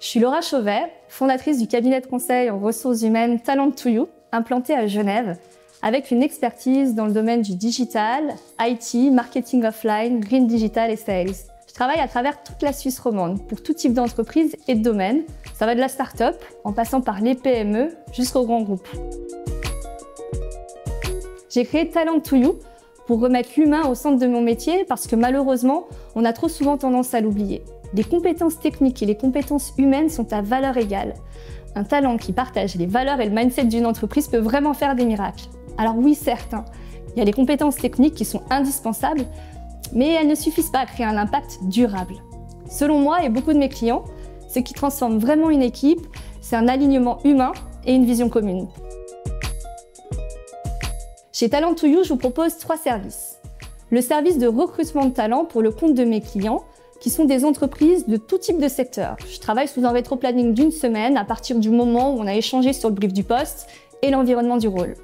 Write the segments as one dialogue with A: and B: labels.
A: Je suis Laura Chauvet, fondatrice du cabinet de conseil en ressources humaines Talent2You, implanté à Genève, avec une expertise dans le domaine du digital, IT, marketing offline, green digital et sales. Je travaille à travers toute la Suisse romande, pour tout type d'entreprise et de domaine. Ça va de la start-up, en passant par les PME, jusqu'aux grands groupes. J'ai créé Talent2You pour remettre l'humain au centre de mon métier parce que malheureusement, on a trop souvent tendance à l'oublier. Les compétences techniques et les compétences humaines sont à valeur égale. Un talent qui partage les valeurs et le mindset d'une entreprise peut vraiment faire des miracles. Alors oui, certes, il y a les compétences techniques qui sont indispensables, mais elles ne suffisent pas à créer un impact durable. Selon moi et beaucoup de mes clients, ce qui transforme vraiment une équipe, c'est un alignement humain et une vision commune. Chez Talent2You, je vous propose 3 services. Le service de recrutement de talent pour le compte de mes clients, qui sont des entreprises de tout type de secteur. Je travaille sous un rétro-planning d'1 semaine à partir du moment où on a échangé sur le brief du poste et l'environnement du rôle.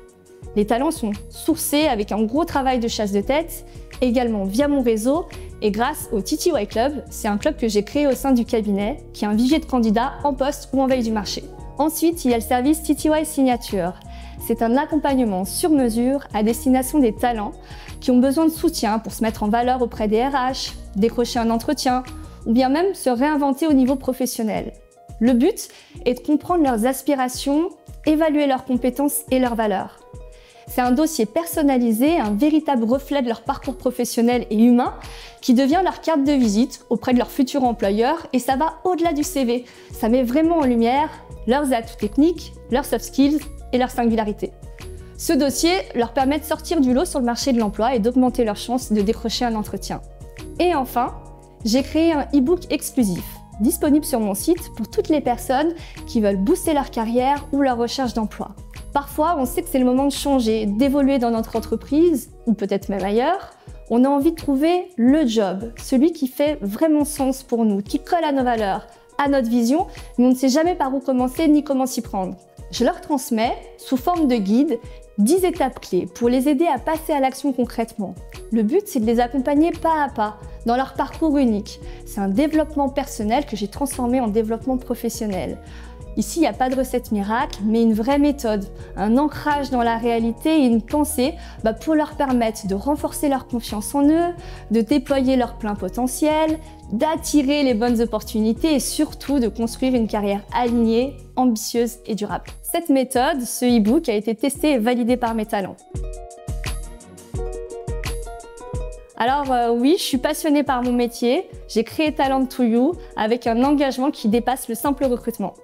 A: Les talents sont sourcés avec un gros travail de chasse de tête, également via mon réseau et grâce au TTY Club. C'est un club que j'ai créé au sein du cabinet, qui est un vivier de candidats en poste ou en veille du marché. Ensuite, il y a le service TTY Signature. C'est un accompagnement sur mesure à destination des talents qui ont besoin de soutien pour se mettre en valeur auprès des RH, décrocher un entretien ou bien même se réinventer au niveau professionnel. Le but est de comprendre leurs aspirations, évaluer leurs compétences et leurs valeurs. C'est un dossier personnalisé, un véritable reflet de leur parcours professionnel et humain qui devient leur carte de visite auprès de leur futur employeur et ça va au-delà du CV. Ça met vraiment en lumière leurs atouts techniques, leurs soft skills et leurs singularités. Ce dossier leur permet de sortir du lot sur le marché de l'emploi et d'augmenter leurs chances de décrocher un entretien. Et enfin, j'ai créé un e-book exclusif, disponible sur mon site pour toutes les personnes qui veulent booster leur carrière ou leur recherche d'emploi. Parfois, on sait que c'est le moment de changer, d'évoluer dans notre entreprise, ou peut-être même ailleurs. On a envie de trouver le job, celui qui fait vraiment sens pour nous, qui colle à nos valeurs, à notre vision, mais on ne sait jamais par où commencer ni comment s'y prendre. Je leur transmets, sous forme de guide, 10 étapes clés pour les aider à passer à l'action concrètement. Le but, c'est de les accompagner pas à pas dans leur parcours unique. C'est un développement personnel que j'ai transformé en développement professionnel. Ici, il n'y a pas de recette miracle, mais une vraie méthode, un ancrage dans la réalité et une pensée pour leur permettre de renforcer leur confiance en eux, de déployer leur plein potentiel, d'attirer les bonnes opportunités et surtout de construire une carrière alignée, ambitieuse et durable. Cette méthode, ce e-book, a été testé et validé par mes talents. Alors oui, je suis passionnée par mon métier. J'ai créé Talent2You avec un engagement qui dépasse le simple recrutement.